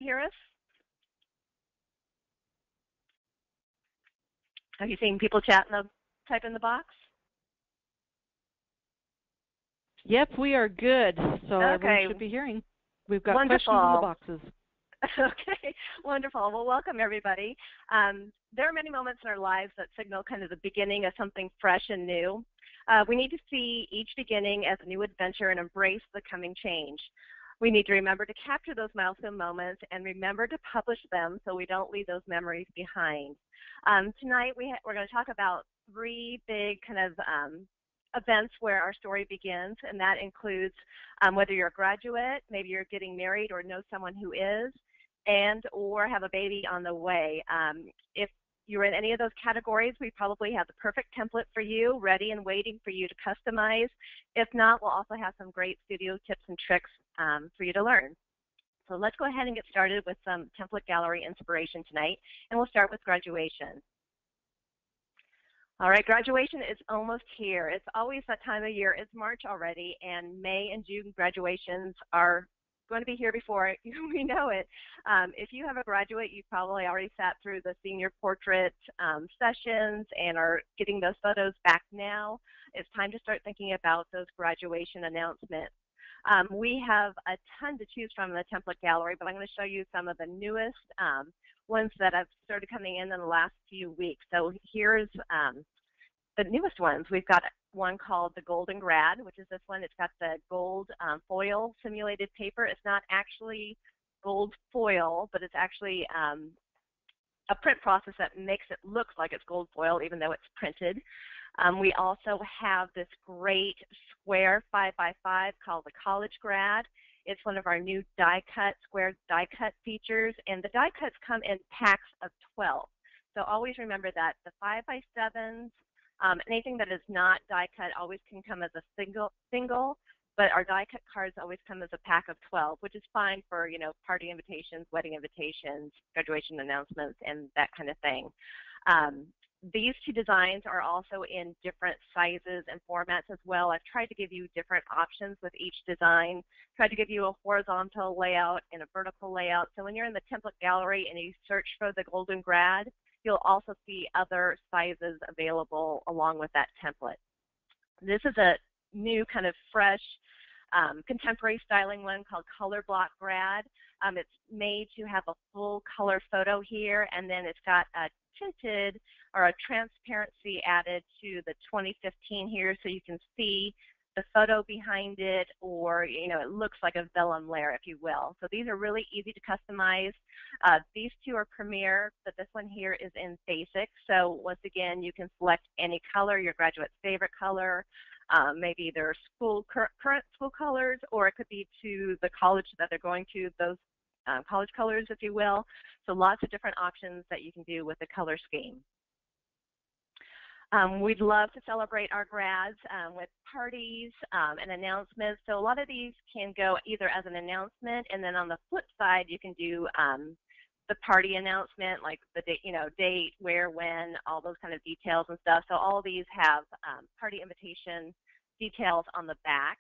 hear us? Have you seen people chat in the type in the box? Yep, we are good. So everyone Okay. should be hearing. We've got Wonderful. questions in the boxes. Okay, wonderful. Well, welcome everybody. There are many moments in our lives that signal kind of the beginning of something fresh and new. We need to see each beginning as a new adventure and embrace the coming change. We need to remember to capture those milestone moments and remember to publish them so we don't leave those memories behind. Tonight we're going to talk about three big kind of events where our story begins, and that includes whether you're a graduate, maybe you're getting married or know someone who is, and or have a baby on the way. If you're in any of those categories, we probably have the perfect template for you, ready and waiting for you to customize. If not, we'll also have some great studio tips and tricks for you to learn. So let's go ahead and get started with some template gallery inspiration tonight, and we'll start with graduation. All right, graduation is almost here. It's always that time of year. It's March already, and May and June graduations are going to be here before we know it. If you have a graduate, you've probably already sat through the senior portrait sessions and are getting those photos back now. It's time to start thinking about those graduation announcements. We have a ton to choose from in the template gallery, but I'm going to show you some of the newest ones that have started coming in the last few weeks. So here's the newest ones. We've got one called the Golden Grad, which is this one. It's got the gold foil simulated paper. It's not actually gold foil, but it's actually a print process that makes it look like it's gold foil, even though it's printed. We also have this great square 5x5 called the College Grad. It's one of our new die-cut, square die-cut features, and the die-cuts come in packs of 12. So always remember that the 5x7s, anything that is not die-cut always can come as a single, but our die-cut cards always come as a pack of 12, which is fine for, you know, party invitations, wedding invitations, graduation announcements, and that kind of thing. These two designs are also in different sizes and formats as well. I've tried to give you different options with each design, tried to give you a horizontal layout and a vertical layout. So when you're in the template gallery and you search for the Golden Grad, you'll also see other sizes available along with that template. This is a new kind of fresh contemporary styling one called Color Block Grad. It's made to have a full color photo here, and then it's got a tinted or a transparency added to the 2015 here, so you can see the photo behind it, or, you know, it looks like a vellum layer, if you will. So these are really easy to customize. These two are Premier, but this one here is in Basic. So once again, you can select any color, your graduate's favorite color, maybe their current school colors, or it could be to the college that they're going to, those college colors, if you will. So lots of different options that you can do with the color scheme. We'd love to celebrate our grads with parties and announcements. So a lot of these can go either as an announcement, and then on the flip side, you can do the party announcement, like the date, you know, date, where, when, all those kind of details and stuff. So all of these have party invitation details on the back.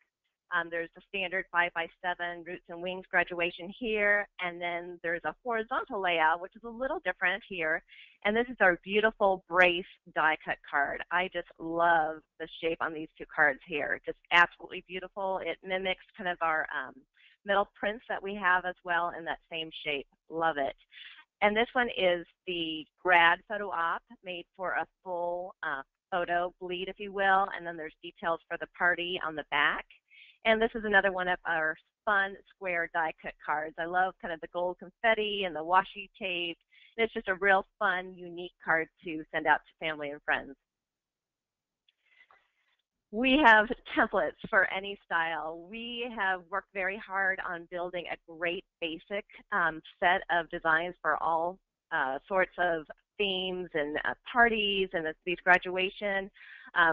There's the standard 5x7 Roots and Wings graduation here, and then there's a horizontal layout, which is a little different here. And this is our beautiful brace die cut card. I just love the shape on these two cards here. Just absolutely beautiful. It mimics kind of our metal prints that we have as well in that same shape. Love it. And this one is the grad photo op, made for a full photo bleed, if you will, and then there's details for the party on the back. And this is another one of our fun square die cut cards. I love kind of the gold confetti and the washi tape. And it's just a real fun, unique card to send out to family and friends. We have templates for any style. We have worked very hard on building a great basic set of designs for all sorts of themes and parties and these graduation.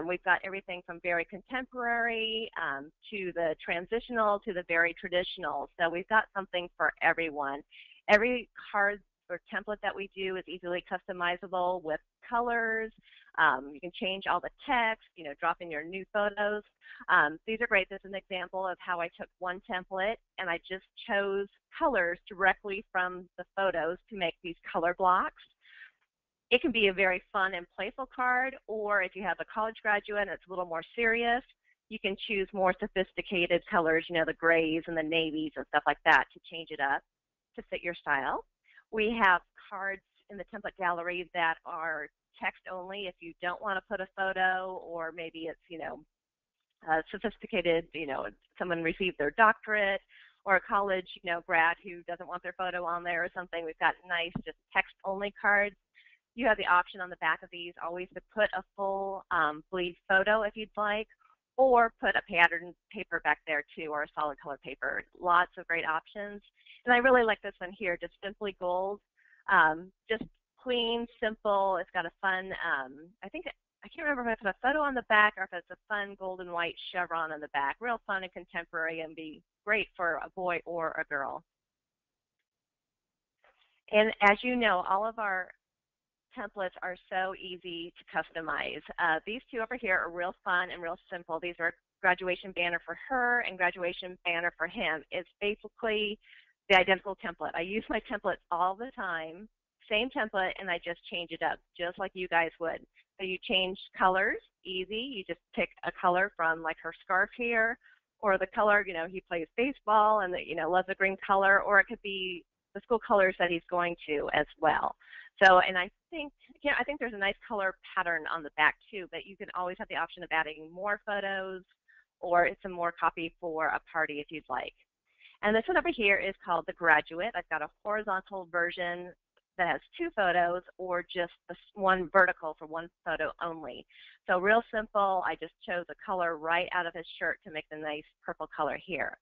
We've got everything from very contemporary to the transitional to the very traditional. So we've got something for everyone. Every card particular template that we do is easily customizable with colors. You can change all the text, drop in your new photos. These are great. This is an example of how I took one template and I just chose colors directly from the photos to make these color blocks. It can be a very fun and playful card, or if you have a college graduate and it's a little more serious, you can choose more sophisticated colors, the grays and the navies and stuff like that to change it up to fit your style. We have cards in the template gallery that are text only if you don't want to put a photo, or maybe it's, sophisticated, someone received their doctorate, or a college, grad who doesn't want their photo on there or something. We've got nice just text only cards. You have the option on the back of these always to put a full bleed photo if you'd like, or put a patterned paper back there too, or a solid color paper. Lots of great options. And I really like this one here, just Simply Gold. Just clean, simple. It's got a fun, I can't remember if it's a photo on the back or if it's a fun gold and white chevron on the back. Real fun and contemporary, and be great for a boy or a girl. And as you know, all of our templates are so easy to customize. These two over here are real fun and real simple. These are graduation banner for her and graduation banner for him. It's basically the identical template. I use my templates all the time, same template, and I just change it up, just like you guys would. So you change colors, easy. You just pick a color from like her scarf here, or the color, he plays baseball and loves a green color, or it could be the school colors that he's going to as well. So, and I think there's a nice color pattern on the back too, but you can always have the option of adding more photos or some more copy for a party if you'd like. And this one over here is called The Graduate. I've got a horizontal version that has two photos, or just one vertical for one photo only. So real simple. I just chose a color right out of his shirt to make the nice purple color here.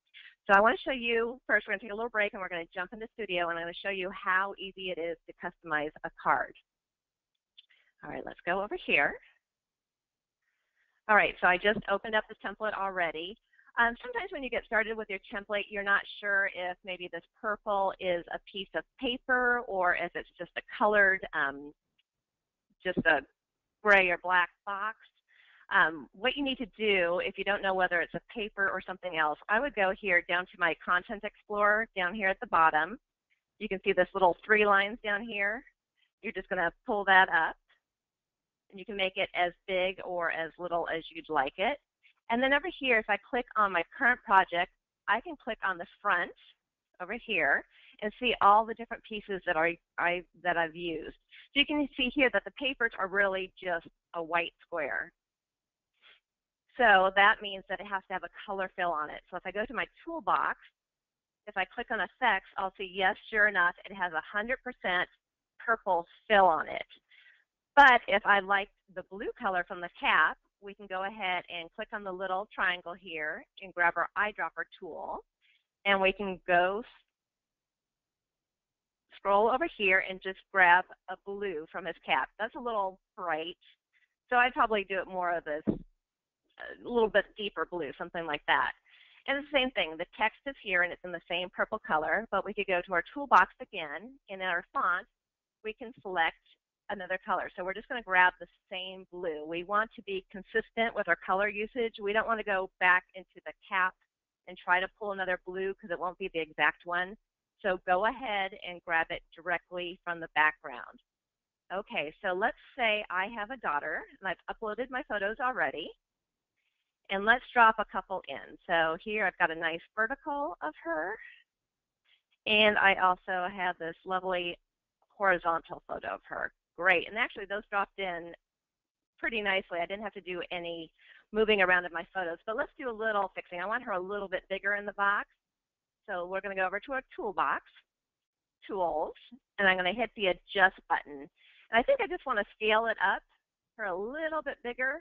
So I want to show you, first we're going to take a little break and we're going to jump into studio, and I'm going to show you how easy it is to customize a card. All right, let's go over here. All right, so I just opened up the template already. Sometimes when you get started with your template, you're not sure if maybe this purple is a piece of paper or if it's just a colored, just a gray or black box. What you need to do, if you don't know whether it's a paper or something else, I would go here down to my Content Explorer down here at the bottom. You can see this little 3 lines down here. You're just going to pull that up, and you can make it as big or as little as you'd like it. And then over here, if I click on my current project, I can click on the front over here and see all the different pieces that I've used. So you can see here that the papers are really just a white square. So that means that it has to have a color fill on it. So if I go to my toolbox, if I click on effects, I'll see, yes, sure enough, it has 100% purple fill on it. But if I like the blue color from the cap, we can go ahead and click on the little triangle here and grab our eyedropper tool, and we can go scroll over here and just grab a blue from his cap. That's a little bright, so I'd probably do it more of this, a little bit deeper blue, something like that. And the same thing, the text is here and it's in the same purple color, but we could go to our toolbox again, and in our font, we can select another color. So we're just going to grab the same blue. We want to be consistent with our color usage. We don't want to go back into the cap and try to pull another blue because it won't be the exact one. So go ahead and grab it directly from the background. Okay, so let's say I have a daughter and I've uploaded my photos already. And let's drop a couple in. So here I've got a nice vertical of her. And I also have this lovely horizontal photo of her. Great, and actually those dropped in pretty nicely. I didn't have to do any moving around of my photos, but let's do a little fixing. I want her a little bit bigger in the box. So we're going to go over to our toolbox, tools, and I'm going to hit the adjust button. And I think I just want to scale it up for a little bit bigger,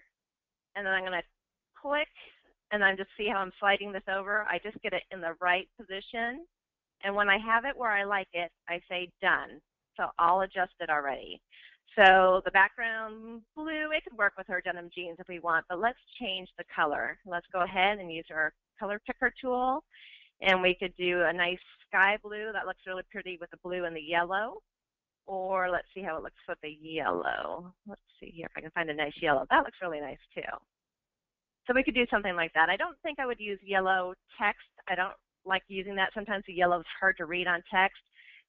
and then I'm going to click, and then just see how I'm sliding this over. I just get it in the right position, and when I have it where I like it, I say done. So I'll adjust it already. So the background blue, it could work with her denim jeans if we want, but let's change the color. Let's go ahead and use our color picker tool, and we could do a nice sky blue that looks really pretty with the blue and the yellow. Or let's see how it looks with the yellow. Let's see here if I can find a nice yellow. That looks really nice too. So we could do something like that. I don't think I would use yellow text. I don't like using that. Sometimes the yellow is hard to read on text.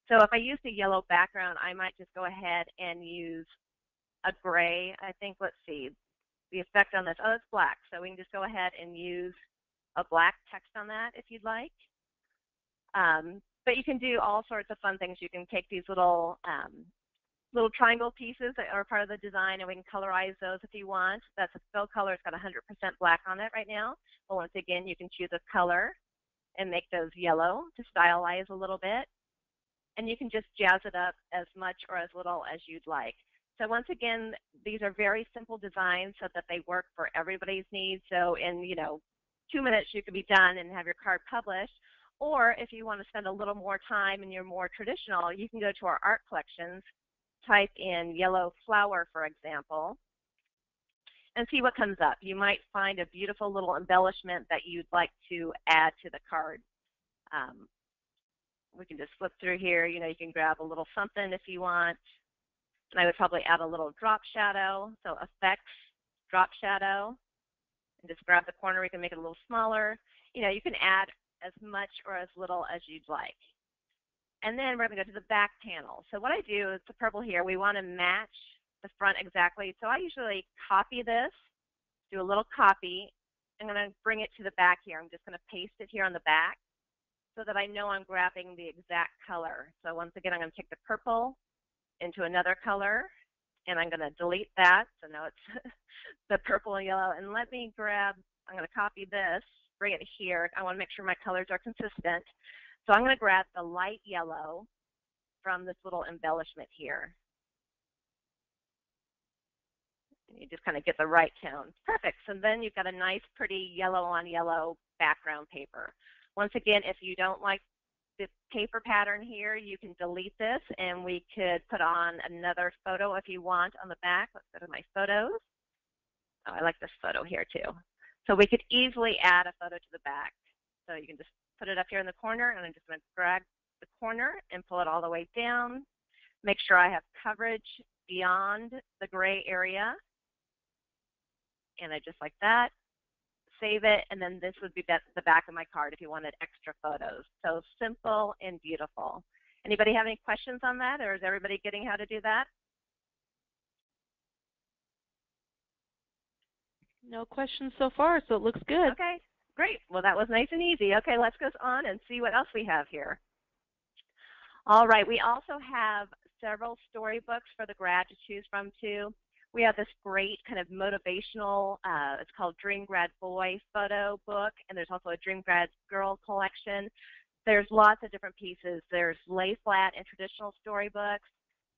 So if I use the yellow background, I might just go ahead and use a gray. I think, let's see, the effect on this. Oh, it's black. So we can just go ahead and use a black text on that if you'd like. But you can do all sorts of fun things. You can take these little triangle pieces that are part of the design, and we can colorize those if you want. That's a fill color. It's got 100% black on it right now. But once again, you can choose a color and make those yellow to stylize a little bit. And you can just jazz it up as much or as little as you'd like. So once again, these are very simple designs so that they work for everybody's needs. So in 2 minutes, you could be done and have your card published. Or if you want to spend a little more time and you're more traditional, you can go to our art collections, type in yellow flower, for example, and see what comes up. You might find a beautiful little embellishment that you'd like to add to the card. We can just flip through here. You can grab a little something if you want. And I would probably add a little drop shadow, so effects, drop shadow, and just grab the corner. We can make it a little smaller. You can add as much or as little as you'd like. And then we're going to go to the back panel. So what I do is the purple here, we want to match the front exactly. So I usually copy this, do a little copy. I'm going to bring it to the back here. I'm just going to paste it here on the back so that I know I'm grabbing the exact color. So once again, I'm going to take the purple into another color, and I'm going to delete that. So now it's the purple and yellow. And let me grab, I'm going to copy this, bring it here. I want to make sure my colors are consistent. So I'm going to grab the light yellow from this little embellishment here. And you just kind of get the right tone. Perfect. So then you've got a nice, pretty yellow on yellow background paper. Once again, if you don't like the paper pattern here, you can delete this, and we could put on another photo if you want on the back. Let's go to my photos. Oh, I like this photo here too. So we could easily add a photo to the back. So you can just put it up here in the corner, and I'm just going to drag the corner and pull it all the way down. Make sure I have coverage beyond the gray area. And I just like that. Save it, and then this would be the back of my card if you wanted extra photos. So simple and beautiful. Anybody have any questions on that, or is everybody getting how to do that? No questions so far, so it looks good. Okay, great. Well, that was nice and easy. Okay, let's go on and see what else we have here. All right, we also have several storybooks for the grad to choose from too. We have this great kind of motivational, it's called Dream Grad Boy photo book, and there's also a Dream Grad Girl collection. There's lots of different pieces. There's lay flat and traditional storybooks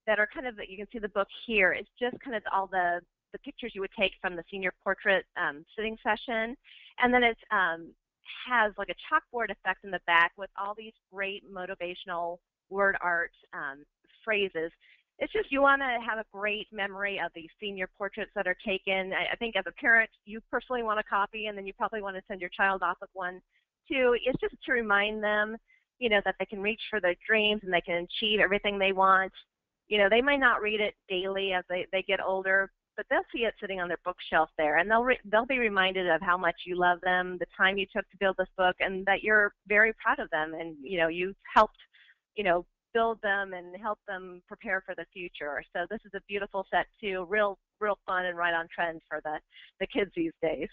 that are kind of, you can see the book here. It's just kind of all the pictures you would take from the senior portrait sitting session. And then it has like a chalkboard effect in the back with all these great motivational word art phrases. It's just you want to have a great memory of these senior portraits that are taken. I think as a parent, you personally want a copy, and then you probably want to send your child off with one too. It's just to remind them, that they can reach for their dreams and they can achieve everything they want. They might not read it daily as they get older, but they'll see it sitting on their bookshelf there, and they'll be reminded of how much you love them, the time you took to build this book, and that you're very proud of them, and you've helped build them and help them prepare for the future. So this is a beautiful set too, real fun and right on trend for the kids these days.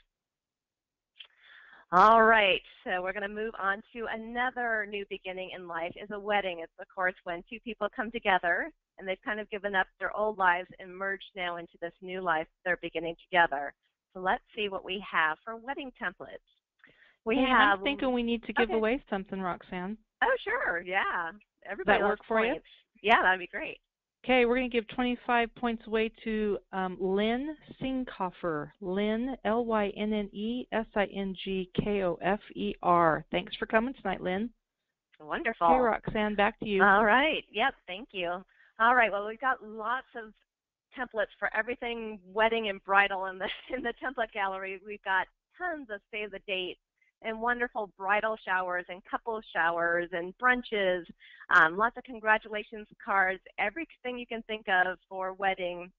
All right, so we're going to move on to another new beginning in life is a wedding. It's, of course, when two people come together and they've kind of given up their old lives and merged now into this new life they're beginning together. So let's see what we have for wedding templates. I'm thinking we need to give away something, Roxanne. Oh, sure, yeah. Everybody that work for points. you? Yeah, that'd be great. Okay, we're going to give 25 points away to Lynn Singkoffer. Lynn, LynnSingkoffer. Thanks for coming tonight, Lynn. Wonderful. Okay, Roxanne, back to you. All right. Yep, thank you. All right, well, we've got lots of templates for everything wedding and bridal in the template gallery. We've got tons of save the date and wonderful bridal showers and couple showers and brunches, lots of congratulations cards, everything you can think of for wedding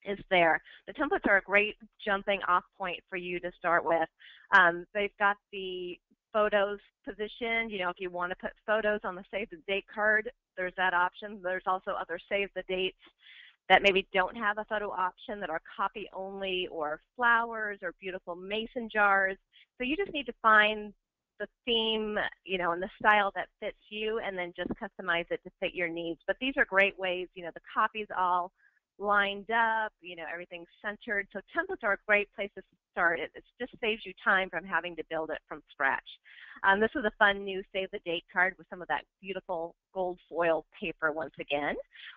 is there. The templates are a great jumping off point for you to start with. They've got the photos positioned. You know, if you want to put photos on the save the date card, there's that option. There's also other save the dates that maybe don't have a photo option that are copy only, or flowers or beautiful mason jars. So you just need to find the theme, you know, and the style that fits you, and then just customize it to fit your needs. But these are great ways, you know, the copies all lined up, you know, everything's centered. So templates are a great place to start. It just saves you time from having to build it from scratch. This was a fun new save the date card with some of that beautiful gold foil paper once again.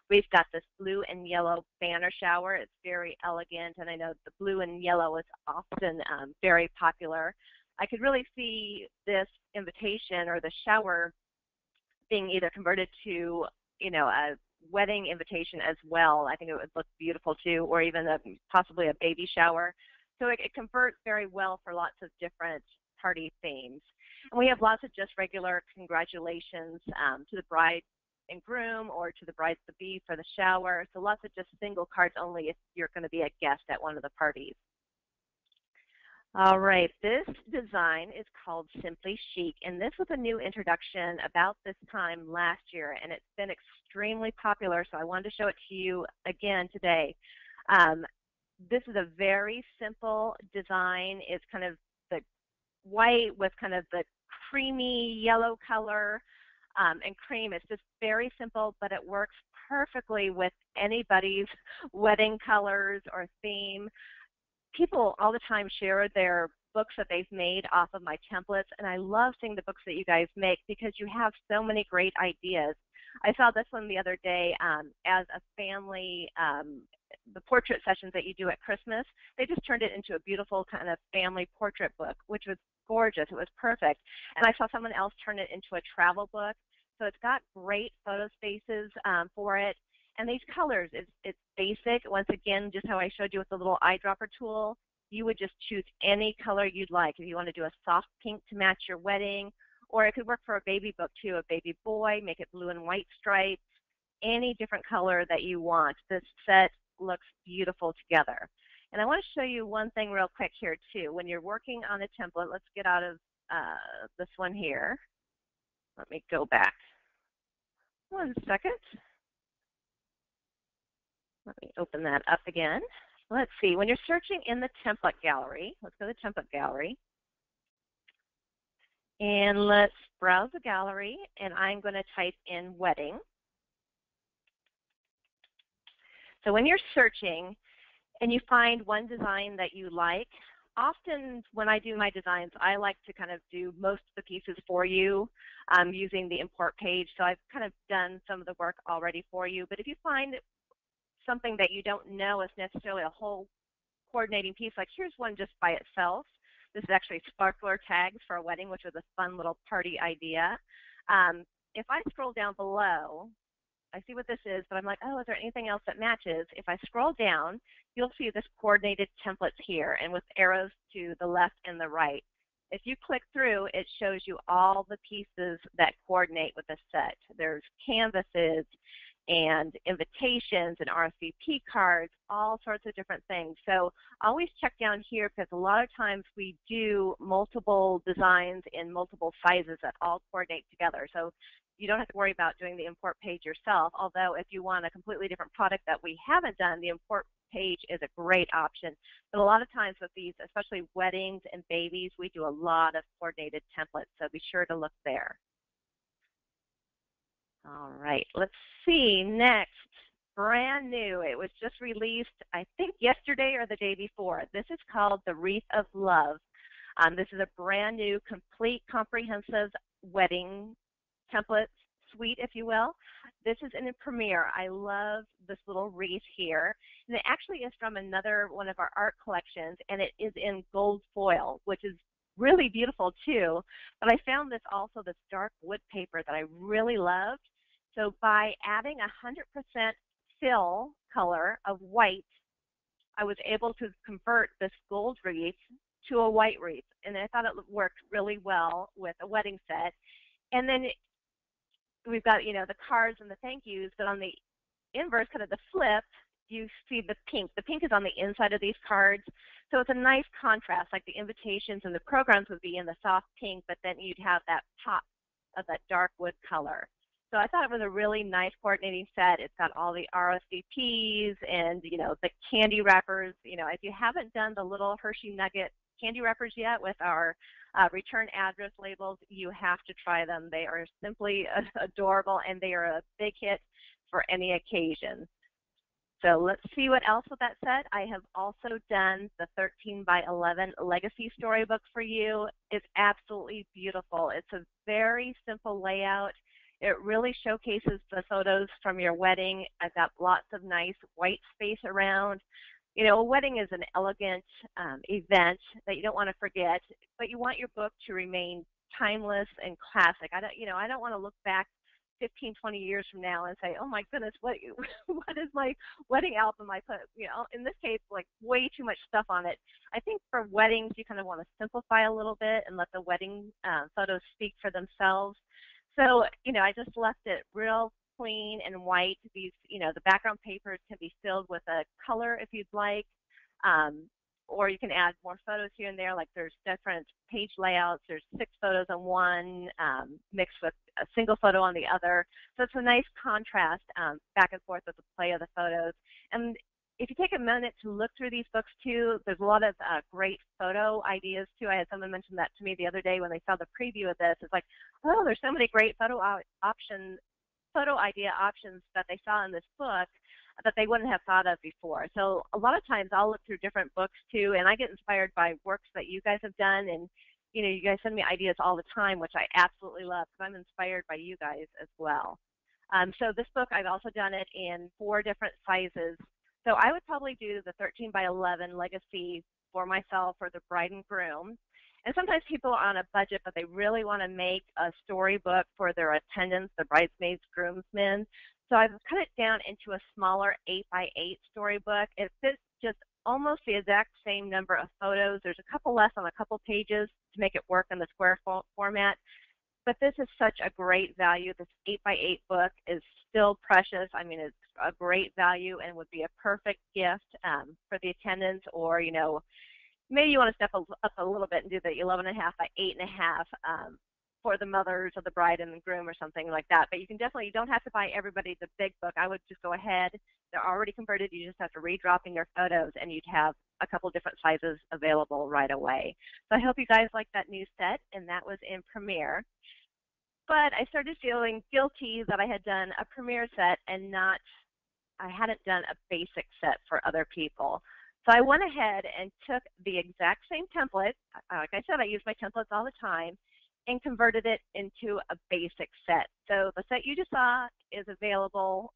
We've got this blue and yellow banner shower. It's very elegant, and I know the blue and yellow is often very popular. I could really see this invitation or the shower being either converted to, you know, a wedding invitation as well. I think it would look beautiful too, or even possibly a baby shower. So it converts very well for lots of different party themes. And we have lots of just regular congratulations to the bride and groom, or to the brides-to-be for the shower. So lots of just single cards only if you're going to be a guest at one of the parties. All right, this design is called Simply Chic, and this was a new introduction about this time last year, and it's been extremely popular, so I wanted to show it to you again today. This is a very simple design. It's kind of the white with kind of the creamy yellow color, and cream. It's just very simple, but it works perfectly with anybody's wedding colors or theme. People all the time share their books that they've made off of my templates, and I love seeing the books that you guys make because you have so many great ideas. I saw this one the other day as a family, the portrait sessions that you do at Christmas. They just turned it into a beautiful kind of family portrait book, which was gorgeous. It was perfect. And I saw someone else turn it into a travel book. So it's got great photo spaces for it. And these colors, it's basic. Once again, just how I showed you with the little eyedropper tool, you would just choose any color you'd like. If you want to do a soft pink to match your wedding, or it could work for a baby book too, a baby boy, make it blue and white stripes, any different color that you want. This set looks beautiful together. And I want to show you one thing real quick here too. When you're working on a template, let's get out of this one here. Let me go back 1 second. Let me open that up again. Let's see, when you're searching in the template gallery, let's go to the template gallery. And let's browse the gallery, and I'm going to type in wedding. So when you're searching and you find one design that you like, often when I do my designs, I like to kind of do most of the pieces for you using the import page. So I've kind of done some of the work already for you. But if you find something that you don't know is necessarily a whole coordinating piece, like here's one just by itself. This is actually sparkler tags for a wedding, which was a fun little party idea. If I scroll down below, I see what this is, but I'm like, oh, is there anything else that matches? If I scroll down, you'll see this coordinated templates here, and with arrows to the left and the right. If you click through, it shows you all the pieces that coordinate with the set. There's canvases and invitations and RSVP cards, all sorts of different things. So always check down here, because a lot of times we do multiple designs in multiple sizes that all coordinate together. So you don't have to worry about doing the import page yourself, although if you want a completely different product that we haven't done, the import page is a great option. But a lot of times with these, especially weddings and babies, we do a lot of coordinated templates, so be sure to look there. All right, let's see next. Brand new. It was just released, I think, yesterday or the day before. This is called the Wreath of Love. This is a brand new, complete, comprehensive wedding template suite, if you will. This is in a premiere. I love this little wreath here. And it actually is from another one of our art collections, and it is in gold foil, which is really beautiful too. But I found this also, this dark wood paper that I really loved. So by adding 100% fill color of white, I was able to convert this gold wreath to a white wreath. And I thought it worked really well with a wedding set. And then we've got, the cards and the thank yous, but on the inverse, kind of the flip, you see the pink. The pink is on the inside of these cards. So it's a nice contrast, like the invitations and the programs would be in the soft pink, but then you'd have that pop of that dark wood color. So I thought it was a really nice coordinating set. It's got all the RSVPs and, the candy wrappers. If you haven't done the little Hershey Nugget candy wrappers yet with our return address labels, you have to try them. They are simply adorable, and they are a big hit for any occasion. So let's see what else with that set. I have also done the 13 by 11 Legacy Storybook for you. It's absolutely beautiful. It's a very simple layout. It really showcases the photos from your wedding. I've got lots of nice white space around. A wedding is an elegant event that you don't want to forget, but you want your book to remain timeless and classic. I don't want to look back 15, 20 years from now and say, oh my goodness, what is my wedding album I put, in this case, like way too much stuff on it. I think for weddings, you kind of want to simplify a little bit and let the wedding photos speak for themselves. So, I just left it real clean and white. These, the background papers can be filled with a color if you'd like. Or you can add more photos here and there, like there's different page layouts. There's 6 photos on one mixed with a single photo on the other. So it's a nice contrast back and forth with the play of the photos. And if you take a minute to look through these books too, there's a lot of great photo ideas too. I had someone mention that to me the other day when they saw the preview of this. It's like, oh, there's so many great photo idea options that they saw in this book that they wouldn't have thought of before. So a lot of times I'll look through different books too, and I get inspired by works that you guys have done, and you guys send me ideas all the time, which I absolutely love because I'm inspired by you guys as well. So this book, I've also done it in 4 different sizes. So I would probably do the 13 by 11 Legacy for myself or the bride and groom. And sometimes people are on a budget, but they really want to make a storybook for their attendants, the bridesmaids, groomsmen. So I've cut it down into a smaller 8 by 8 storybook. It fits just almost the exact same number of photos. There's a couple less on a couple pages to make it work in the square format. But this is such a great value. This 8 by 8 book is still precious. I mean, it's a great value and would be a perfect gift for the attendants, or, maybe you want to step up a little bit and do the 11.5 by 8.5 for the mothers of the bride and the groom or something like that. But you don't have to buy everybody the big book. I would just go ahead. They're already converted. You just have to redrop in your photos, and you'd have a couple different sizes available right away. So I hope you guys like that new set, and that was in Premiere. But I started feeling guilty that I had done a Premiere set and I hadn't done a basic set for other people. So I went ahead and took the exact same template. Like I said, I use my templates all the time, and converted it into a basic set. So the set you just saw is available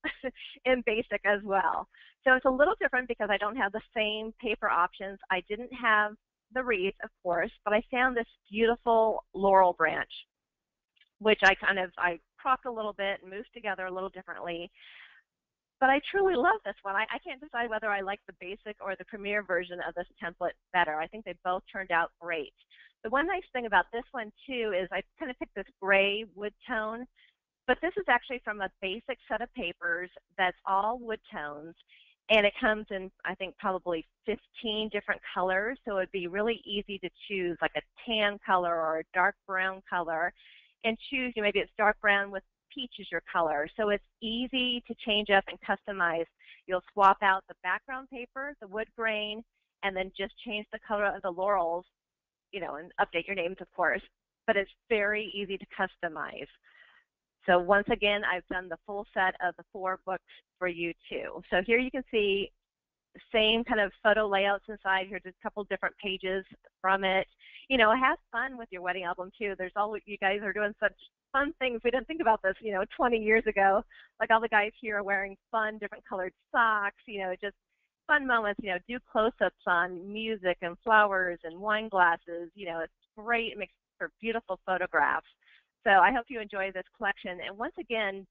in basic as well. So it's a little different because I don't have the same paper options. I didn't have the wreath, of course, but I found this beautiful laurel branch, which I cropped a little bit and moved together a little differently. But I truly love this one. I can't decide whether I like the basic or the Premiere version of this template better. I think they both turned out great. The one nice thing about this one too is I kind of picked this gray wood tone, but this is actually from a basic set of papers that's all wood tones, and it comes in, I think, probably 15 different colors, so it'd be really easy to choose like a tan color or a dark brown color, and choose, maybe it's dark brown with peach is your color. So it's easy to change up and customize. You'll swap out the background paper, the wood grain, and then just change the color of the laurels, and update your names, of course. But it's very easy to customize. So once again, I've done the full set of the 4 books for you too. So here you can see the same kind of photo layouts inside. Here's a couple different pages from it. Have fun with your wedding album too. You guys are doing such fun things. We didn't think about this, 20 years ago. Like all the guys here are wearing fun, different colored socks, just fun moments, do close-ups on music and flowers and wine glasses. It's great. It makes for beautiful photographs. So I hope you enjoy this collection. And once again,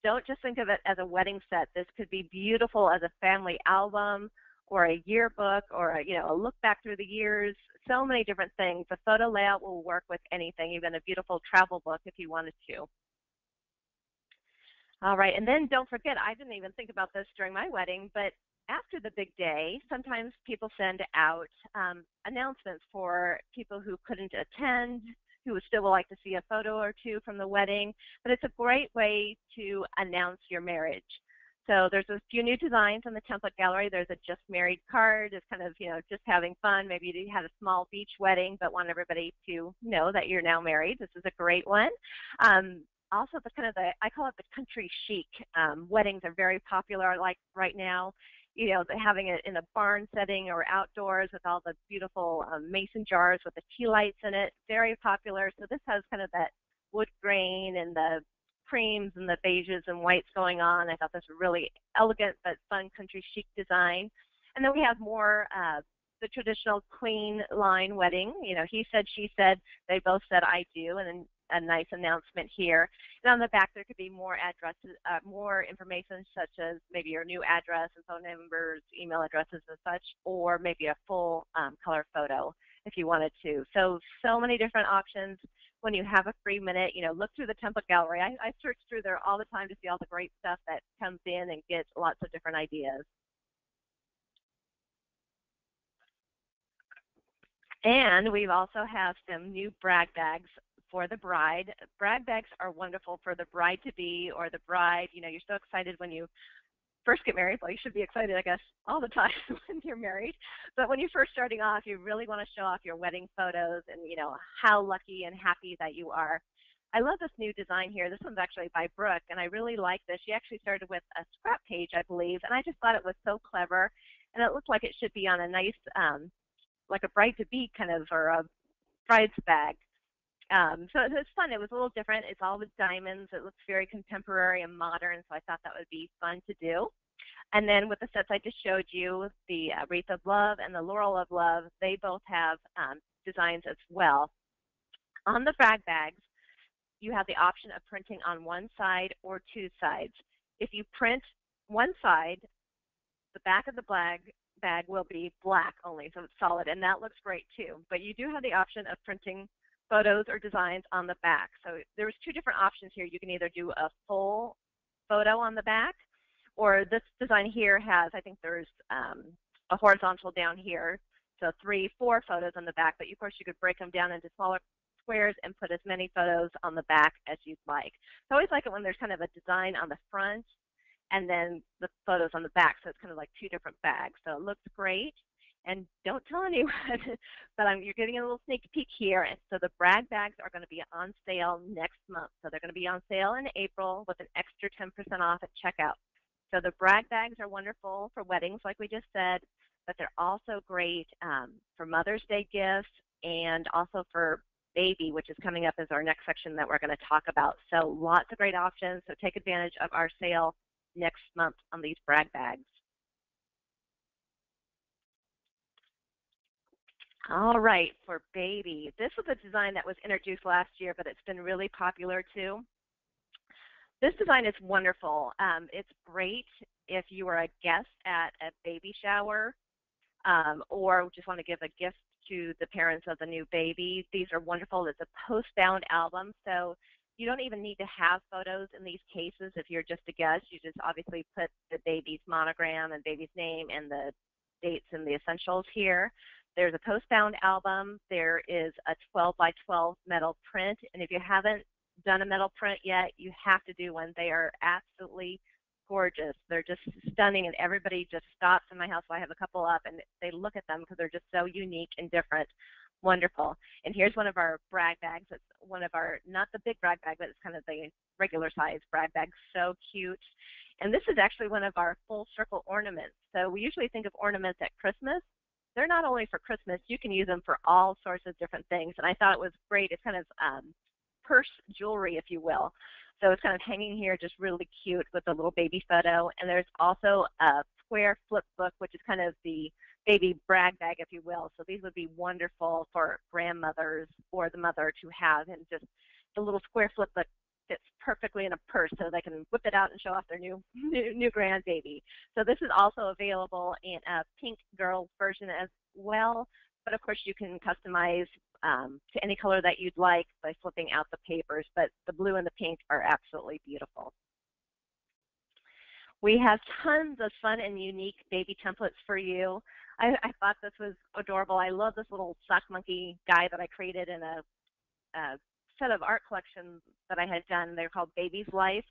don't just think of it as a wedding set. This could be beautiful as a family album or a yearbook or a look back through the years. So many different things. The photo layout will work with anything, even a beautiful travel book if you wanted to. All right, and then don't forget, I didn't even think about this during my wedding, but after the big day, sometimes people send out announcements for people who couldn't attend, who would still like to see a photo or two from the wedding, but it's a great way to announce your marriage. So there's a few new designs in the template gallery. There's a just married card. It's kind of, just having fun. Maybe you had a small beach wedding but want everybody to know that you're now married. This is a great one. Also, I call it the country chic. Weddings are very popular, like right now. Having it in a barn setting or outdoors with all the beautiful mason jars with the tea lights in it, very popular. So this has kind of that wood grain and the creams and the beiges and whites going on. I thought this was really elegant but fun country chic design. And then we have more the traditional clean line wedding. He said, she said, they both said I do, and then a nice announcement here. And on the back there could be more addresses, more information such as maybe your new address and phone numbers, email addresses and such, or maybe a full color photo if you wanted to. So many different options. When you have a free minute, look through the template gallery. I search through there all the time to see all the great stuff that comes in and get lots of different ideas. And we also have some new brag bags for the bride. Brag bags are wonderful for the bride-to-be or the bride. You're so excited when you first get married. Well, you should be excited, I guess, all the time when you're married. But when you're first starting off, you really want to show off your wedding photos and, how lucky and happy that you are. I love this new design here. This one's actually by Brooke, and I really like this. She actually started with a scrap page, I believe, and I just thought it was so clever. And it looked like it should be on a nice, like a bride-to-be kind of, or a bride's bag. So it was fun. It was a little different. It's all with diamonds. It looks very contemporary and modern, so I thought that would be fun to do. And then with the sets I just showed you, the Wreath of Love and the Laurel of Love, they both have designs as well. On the brag bags, you have the option of printing on one side or two sides. If you print one side, the back of the bag will be black only, so it's solid, and that looks great too. But you do have the option of printing photos or designs on the back. So there's two different options here. You can either do a full photo on the back, or this design here has, I think there's a horizontal down here, so 3, 4 photos on the back, but of course you could break them down into smaller squares and put as many photos on the back as you'd like. So I always like it when there's kind of a design on the front and then the photos on the back, so it's kind of like two different bags. So it looks great. And don't tell anyone, but you're getting a little sneak peek here. And so the brag bags are going to be on sale next month. So they're going to be on sale in April with an extra 10% off at checkout. So the brag bags are wonderful for weddings, like we just said, but they're also great for Mother's Day gifts and also for baby, which is coming up as our next section that we're going to talk about. So lots of great options. So take advantage of our sale next month on these brag bags. All right, for baby. This was a design that was introduced last year, but it's been really popular too. This design is wonderful. It's great if you are a guest at a baby shower or just want to give a gift to the parents of the new baby. These are wonderful. It's a post-bound album, so you don't even need to have photos in these cases if you're just a guest. You just obviously put the baby's monogram and baby's name and the dates and the essentials here. There's a post-bound album. There is a 12 by 12 metal print, and if you haven't done a metal print yet, you have to do one. They are absolutely gorgeous. They're just stunning, and everybody just stops in my house. So I have a couple up, and they look at them because they're just so unique and different. Wonderful. And here's one of our brag bags. It's one of our, not the big brag bag, but it's kind of the regular size brag bag. So cute. And this is actually one of our full circle ornaments. So we usually think of ornaments at Christmas. They're not only for Christmas, you can use them for all sorts of different things. And I thought it was great. It's kind of purse jewelry, if you will. So it's kind of hanging here, just really cute with a little baby photo. And there's also a square flip book, which is kind of the baby brag bag, if you will. So these would be wonderful for grandmothers or the mother to have, and just the little square flip book fits perfectly in a purse so they can whip it out and show off their new grandbaby. So this is also available in a pink girls version as well, but of course you can customize to any color that you'd like by flipping out the papers, but the blue and the pink are absolutely beautiful. We have tons of fun and unique baby templates for you. I thought this was adorable. I love this little sock monkey guy that I created in a set of art collections that I had done. They're called Baby's Life,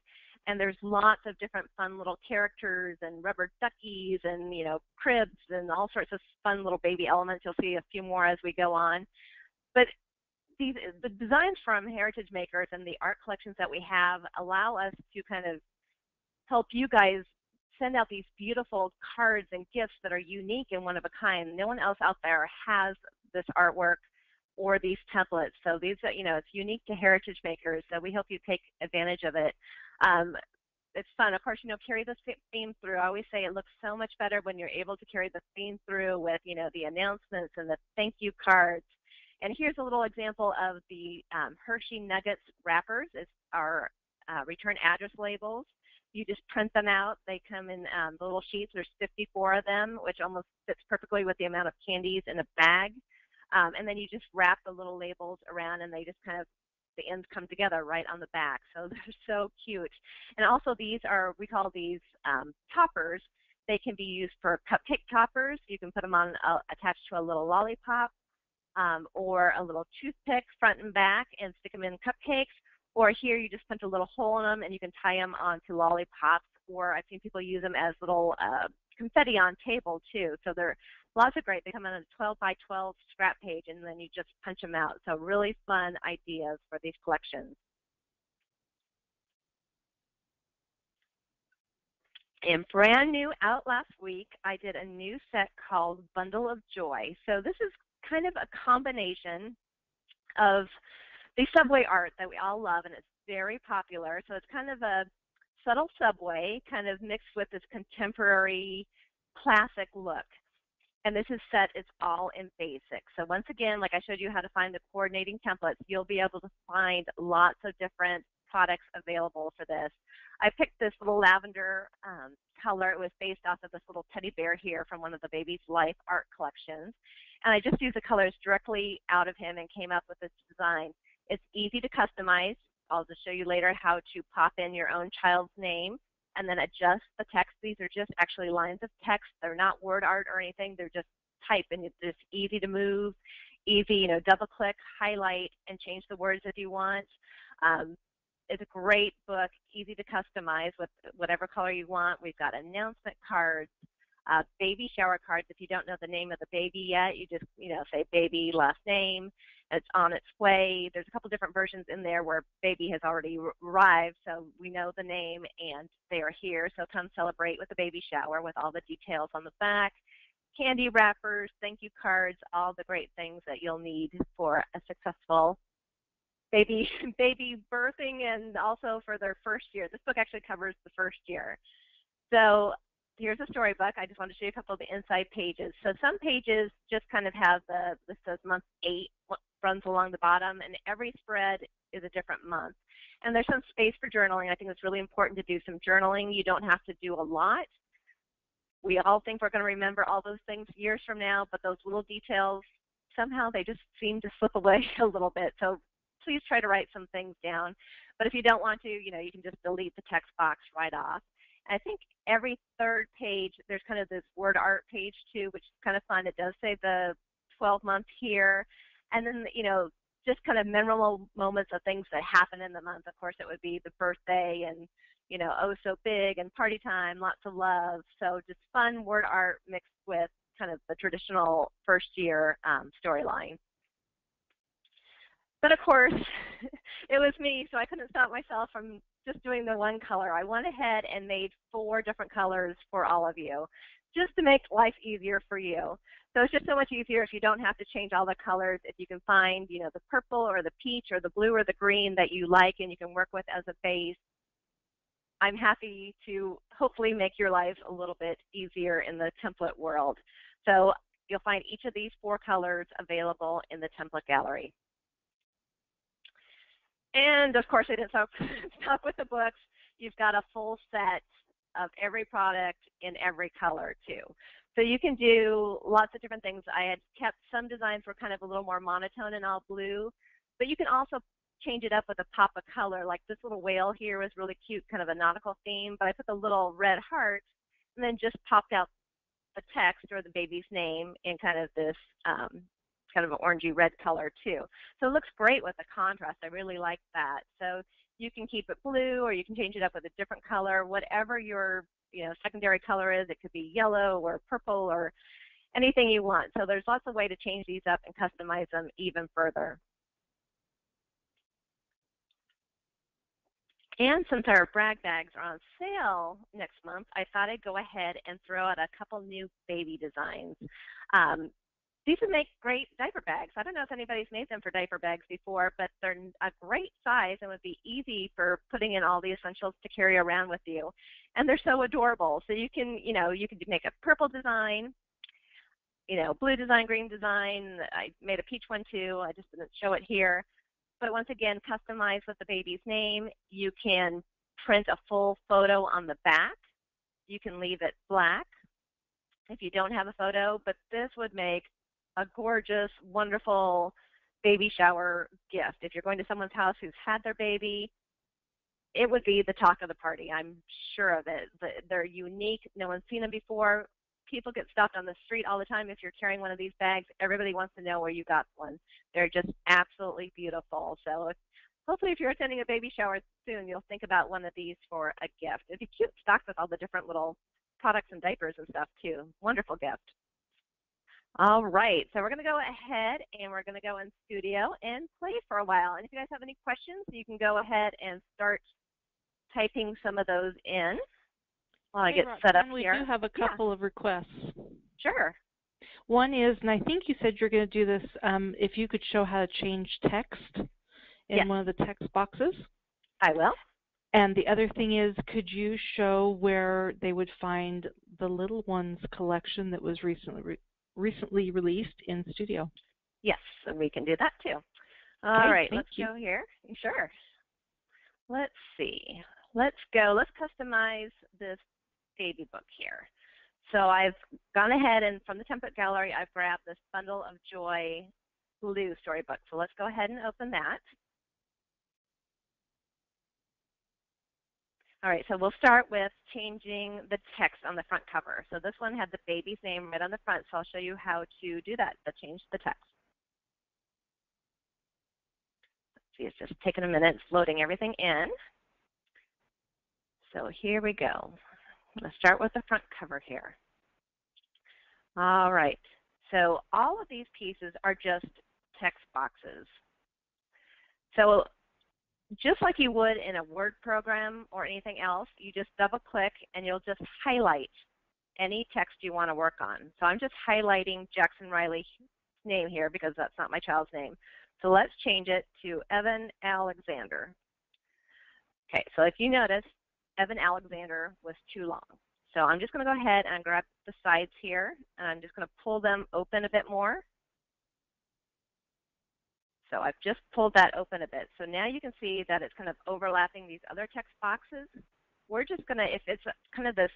and there's lots of different fun little characters and rubber duckies and, you know, cribs and all sorts of fun little baby elements. You'll see a few more as we go on. But the designs from Heritage Makers and the art collections that we have allow us to kind of help you guys send out these beautiful cards and gifts that are unique and one of a kind. No one else out there has this artwork or these templates. So these are, you know, it's unique to Heritage Makers, so we hope you take advantage of it. It's fun. Of course, you know, carry the theme through. I always say it looks so much better when you're able to carry the theme through with, you know, the announcements and the thank you cards. And here's a little example of the Hershey Nuggets wrappers. It's our return address labels. You just print them out. They come in the little sheets. There's 54 of them, which almost fits perfectly with the amount of candies in a bag. And then you just wrap the little labels around, and they just kind of, the ends come together right on the back. So they're so cute. And also these are, we call these toppers. They can be used for cupcake toppers. You can put them on attached to a little lollipop or a little toothpick front and back and stick them in cupcakes. Or here you just punch a little hole in them and you can tie them onto lollipops. Or I've seen people use them as little confetti on table too. So they're lots of great. They come in a 12 by 12 scrap page and then you just punch them out. So really fun ideas for these collections. And brand new out last week, I did a new set called Bundle of Joy. So this is kind of a combination of the subway art that we all love, and it's very popular. So it's kind of a subtle subway kind of mixed with this contemporary classic look. And this is set, it's all in basic. So once again, like I showed you how to find the coordinating templates, you'll be able to find lots of different products available for this. I picked this little lavender color. It was based off of this little teddy bear here from one of the Baby's Life art collections. And I just used the colors directly out of him and came up with this design. It's easy to customize. I'll just show you later how to pop in your own child's name and then adjust the text. These are just actually lines of text. They're not word art or anything. They're just type, and it's just easy to move, easy, you know, double click, highlight, and change the words if you want. It's a great book, easy to customize with whatever color you want. We've got announcement cards, baby shower cards. If you don't know the name of the baby yet, you just, you know, say baby last name. It's on its way. There's a couple different versions in there where baby has already arrived, so we know the name and they are here. So come celebrate with the baby shower with all the details on the back. Candy wrappers, thank you cards, all the great things that you'll need for a successful baby birthing and also for their first year. This book actually covers the first year. So here's a storybook. I just want to show you a couple of the inside pages. So some pages just kind of have this says month 8 runs along the bottom, and every spread is a different month. And there's some space for journaling. I think it's really important to do some journaling. You don't have to do a lot. We all think we're going to remember all those things years from now, but those little details, somehow they just seem to slip away a little bit. So please try to write some things down. But if you don't want to, you know, you can just delete the text box right off. And I think every third page, there's kind of this word art page too, which is kind of fun. It does say the 12 months here. And then, you know, just kind of memorable moments of things that happen in the month. Of course, it would be the birthday and, you know, oh so big and party time, lots of love. So just fun word art mixed with kind of the traditional first year storyline. But of course, it was me, so I couldn't stop myself from just doing the one color. I went ahead and made 4 different colors for all of you, just to make life easier for you. So it's just so much easier if you don't have to change all the colors, if you can find, you know, the purple or the peach or the blue or the green that you like and you can work with as a base. I'm happy to hopefully make your life a little bit easier in the template world. So you'll find each of these 4 colors available in the template gallery. And of course, I didn't stop with the books. You've got a full set of every product in every color too. So you can do lots of different things. I had kept some designs were kind of a little more monotone and all blue, but you can also change it up with a pop of color. Like this little whale here was really cute, kind of a nautical theme, but I put the little red heart and then just popped out the text or the baby's name in kind of this kind of an orangey red color too. So it looks great with the contrast. I really like that. So you can keep it blue or you can change it up with a different color, whatever your secondary color is. It could be yellow or purple or anything you want. So there's lots of ways to change these up and customize them even further. And since our brag bags are on sale next month, I thought I'd go ahead and throw out a couple new baby designs. These would make great diaper bags. I don't know if anybody's made them for diaper bags before, but they're a great size and would be easy for putting in all the essentials to carry around with you. And they're so adorable. So you can, you can make a purple design, blue design, green design. I made a peach one too. I just didn't show it here. But once again, customize with the baby's name. You can print a full photo on the back. You can leave it black if you don't have a photo, but this would make a gorgeous, wonderful baby shower gift. If you're going to someone's house who's had their baby, it would be the talk of the party. I'm sure of it. They're unique. No one's seen them before. People get stopped on the street all the time. If you're carrying one of these bags, everybody wants to know where you got one. They're just absolutely beautiful. So hopefully if you're attending a baby shower soon, you'll think about one of these for a gift. It'd be cute stocked with all the different little products and diapers and stuff too. Wonderful gift. All right, so we're going to go ahead and we're going to go in studio and play for a while. And if you guys have any questions, you can go ahead and start typing some of those in while I get set up we here. We do have a couple of requests. Sure. One is, and I think you said you're going to do this, if you could show how to change text in one of the text boxes. I will. And the other thing is, could you show where they would find the Little Ones collection that was recently released in studio? Yes, and we can do that too. All right, let's go here. Sure. Let's see. Let's go. Let's customize this baby book here. So I've gone ahead and from the template gallery, I've grabbed this Bundle of Joy blue storybook. So let's go ahead and open that. All right, so we'll start with changing the text on the front cover. So this one had the baby's name right on the front, so I'll show you how to do that, to change the text. Let's see, it's just taking a minute. It's loading everything in. So here we go. I'm going to start with the front cover here. All right, so all of these pieces are just text boxes. So just like you would in a Word program or anything else, you just double click and you'll just highlight any text you want to work on. So I'm just highlighting Jackson Riley's name here because that's not my child's name. So let's change it to Evan Alexander. Okay, so if you notice, Evan Alexander was too long. So I'm just going to go ahead and grab the sides here, and I'm just going to pull them open a bit more. So I've just pulled that open a bit. So now you can see that it's kind of overlapping these other text boxes. We're just going to, if it's kind of this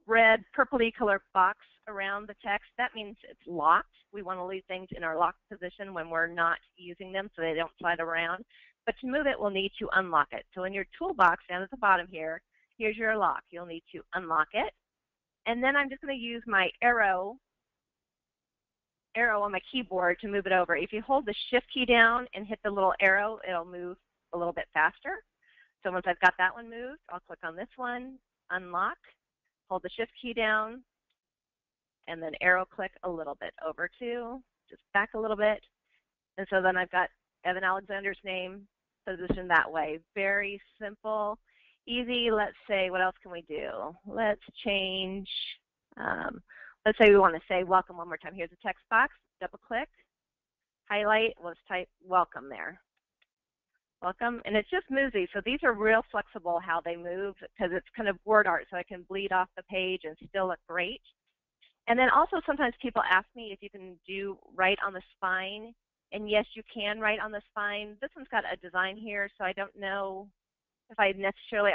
red purpley color box around the text, that means it's locked. We want to leave things in our locked position when we're not using them so they don't slide around. But to move it, we'll need to unlock it. So in your toolbox down at the bottom here, here's your lock. You'll need to unlock it. And then I'm just going to use my arrow on my keyboard to move it over. If you hold the Shift key down and hit the little arrow, it'll move a little bit faster. So once I've got that one moved, I'll click on this one, unlock, hold the Shift key down, and then arrow click a little bit over to, just back a little bit. And so then I've got Evan Alexander's name positioned that way. Very simple, easy. Let's say, what else can we do? Let's change, let's say we want to say welcome one more time. Here's a text box, double click, highlight, let's type welcome there. Welcome, and it just moves these. So these are real flexible how they move because it's kind of word art, so I can bleed off the page and still look great. And then also sometimes people ask me if you can do right on the spine. And yes, you can write on the spine. This one's got a design here, so I don't know if I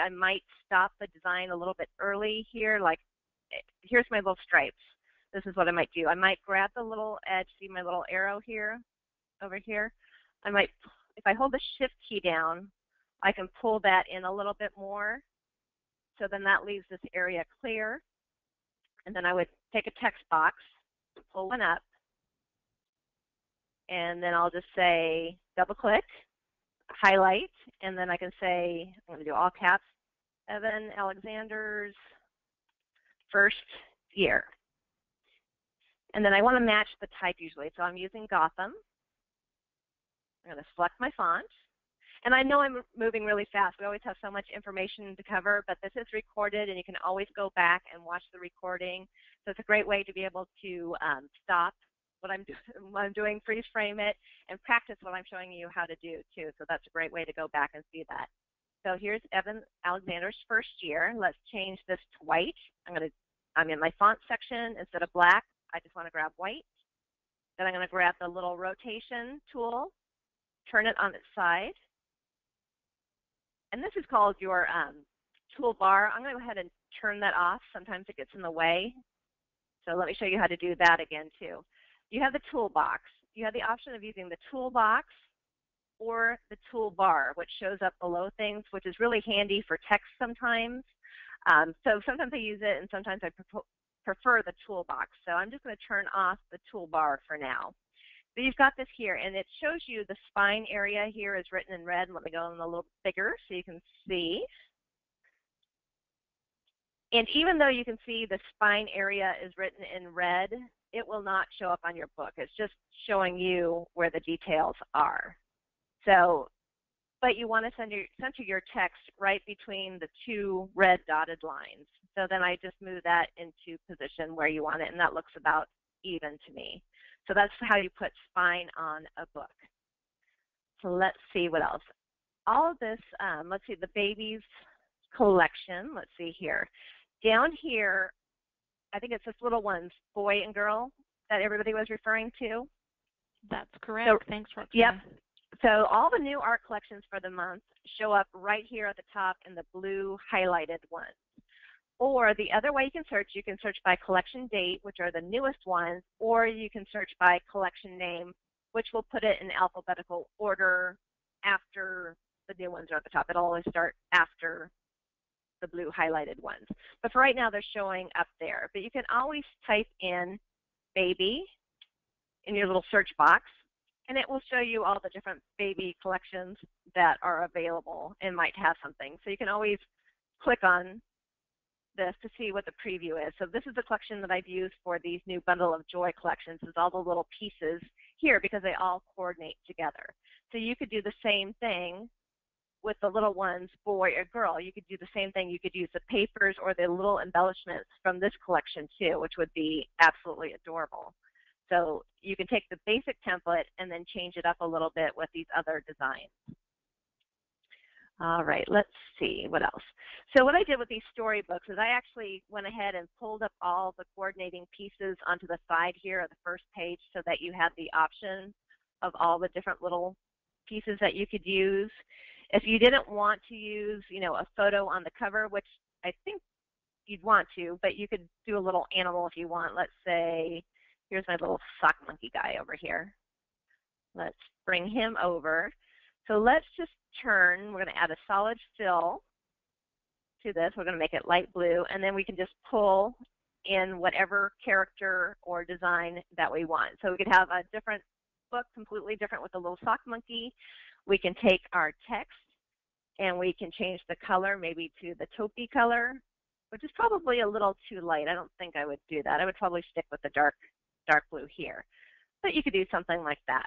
might stop the design a little bit early here. Like, here's my little stripes. This is what I might do. I might grab the little edge, see my little arrow here, over here. I might, if I hold the shift key down, I can pull that in a little bit more. So then that leaves this area clear. And then I would take a text box, pull one up, and then I'll just say double click, highlight, and then I can say, I'm going to do all caps, Evan Alexander's first year. And then I want to match the type usually, so I'm using Gotham. I'm going to select my font. And I know I'm moving really fast. We always have so much information to cover, but this is recorded, and you can always go back and watch the recording. So it's a great way to be able to stop what I'm doing, freeze frame it, and practice what I'm showing you how to do too. So that's a great way to go back and see that. So here's Evan Alexander's first year. Let's change this to white. I'm in my font section. Instead of black, I just want to grab white. Then I'm going to grab the little rotation tool, turn it on its side. And this is called your toolbar. I'm going to go ahead and turn that off. Sometimes it gets in the way. So let me show you how to do that again too. You have the toolbox. You have the option of using the toolbox or the toolbar, which shows up below things, which is really handy for text sometimes. So sometimes I use it, and sometimes I prefer the toolbox. So I'm just going to turn off the toolbar for now. So you've got this here, and it shows you the spine area here is written in red. Let me go in a little bigger so you can see. And even though you can see the spine area is written in red, it will not show up on your book. It's just showing you where the details are. So, but you want to center your text right between the two red dotted lines. So then I just move that into position where you want it, and that looks about even to me. So that's how you put spine on a book. So let's see what else. All of this, let's see, the babies collection. Let's see here. Down here, I think it's this little ones, boy and girl, that everybody was referring to. That's correct. So, thanks, Roxanne. Yep. So all the new art collections for the month show up right here at the top in the blue highlighted ones. Or the other way you can search by collection date, which are the newest ones, or you can search by collection name, which will put it in alphabetical order after the new ones are at the top. It'll always start after the blue highlighted ones. But for right now, they're showing up there. But you can always type in baby in your little search box, and it will show you all the different baby collections that are available and might have something. So you can always click on this to see what the preview is. So this is the collection that I've used for these new Bundle of Joy collections, is all the little pieces here because they all coordinate together. So you could do the same thing with the little ones, boy or girl. You could do the same thing. You could use the papers or the little embellishments from this collection too, which would be absolutely adorable. So you can take the basic template and then change it up a little bit with these other designs. All right, let's see what else. So what I did with these storybooks is I actually went ahead and pulled up all the coordinating pieces onto the side here of the first page so that you had the option of all the different little pieces that you could use. If you didn't want to use, a photo on the cover, which I think you'd want to, but you could do a little animal if you want. Let's say, here's my little sock monkey guy over here. Let's bring him over. So let's just turn, we're going to add a solid fill to this. We're going to make it light blue, and then we can just pull in whatever character or design that we want. So we could have a different book, completely different with a little sock monkey. We can take our text and we can change the color maybe to the taupey color, which is probably a little too light. I don't think I would do that. I would probably stick with the dark blue here. But you could do something like that.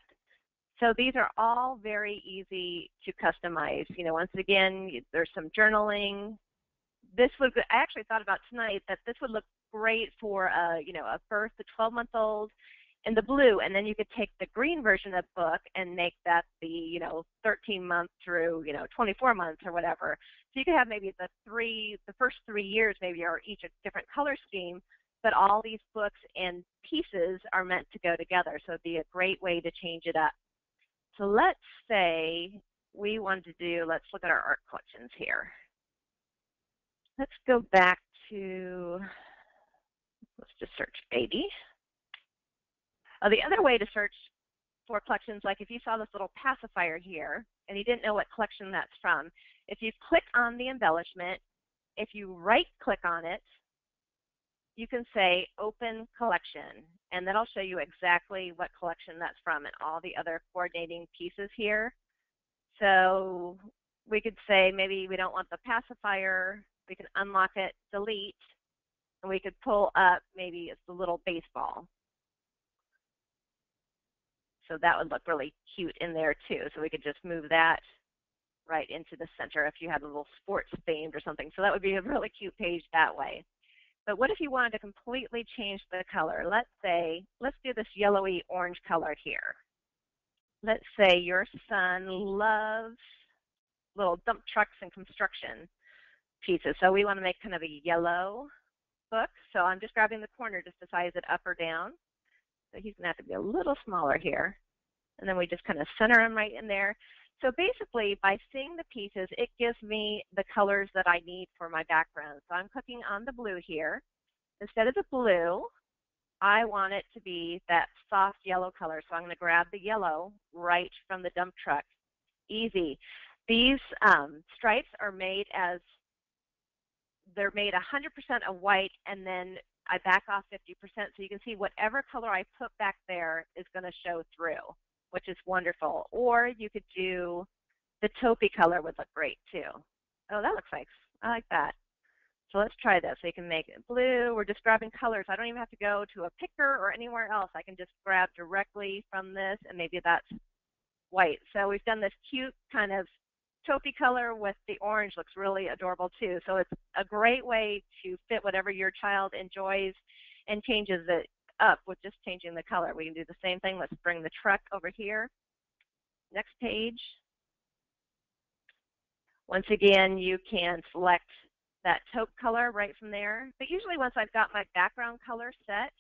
So these are all very easy to customize. Once again, there's some journaling. I actually thought about tonight that this would look great for a birth to 12-month-old in the blue, and then you could take the green version of the book and make that the 13 months through 24 months or whatever. So you could have maybe the first 3 years maybe are each a different color scheme, but all these books and pieces are meant to go together. So it'd be a great way to change it up So let's say we wanted to do, let's look at our art collections here. Let's go back to, let's just search baby. The other way to search for collections, like if you saw this little pacifier here and you didn't know what collection that's from, if you click on the embellishment, if you right click on it, you can say open collection, and that'll show you exactly what collection that's from and all the other coordinating pieces here. So we could say maybe we don't want the pacifier, we can unlock it, delete, and we could pull up maybe it's the little baseball. So that would look really cute in there too. So we could just move that right into the center if you had a little sports themed or something. So that would be a really cute page that way. But what if you wanted to completely change the color? Let's say, let's do this yellowy orange color here. Let's say your son loves little dump trucks and construction pieces. So we want to make kind of a yellow book. So I'm just grabbing the corner just to size it up or down. So he's going to have to be a little smaller here. And then we just kind of center him right in there. So basically, by seeing the pieces, it gives me the colors that I need for my background. So I'm clicking on the blue here. Instead of the blue, I want it to be that soft yellow color. So I'm going to grab the yellow right from the dump truck. Easy. These stripes are made as, they're made 100% of white, and then I back off 50%. So you can see whatever color I put back there is going to show through, which is wonderful. Or you could do the taupey color would look great too. Oh, that looks nice. I like that. So let's try this. So you can make it blue. We're just grabbing colors. I don't even have to go to a picker or anywhere else. I can just grab directly from this, and maybe that's white. So we've done this cute kind of taupey color with the orange. Looks really adorable too. So it's a great way to fit whatever your child enjoys and changes it up with just changing the color. We can do the same thing. Let's bring the truck over here. Next page. Once again, you can select that taupe color right from there. But usually once I've got my background color set,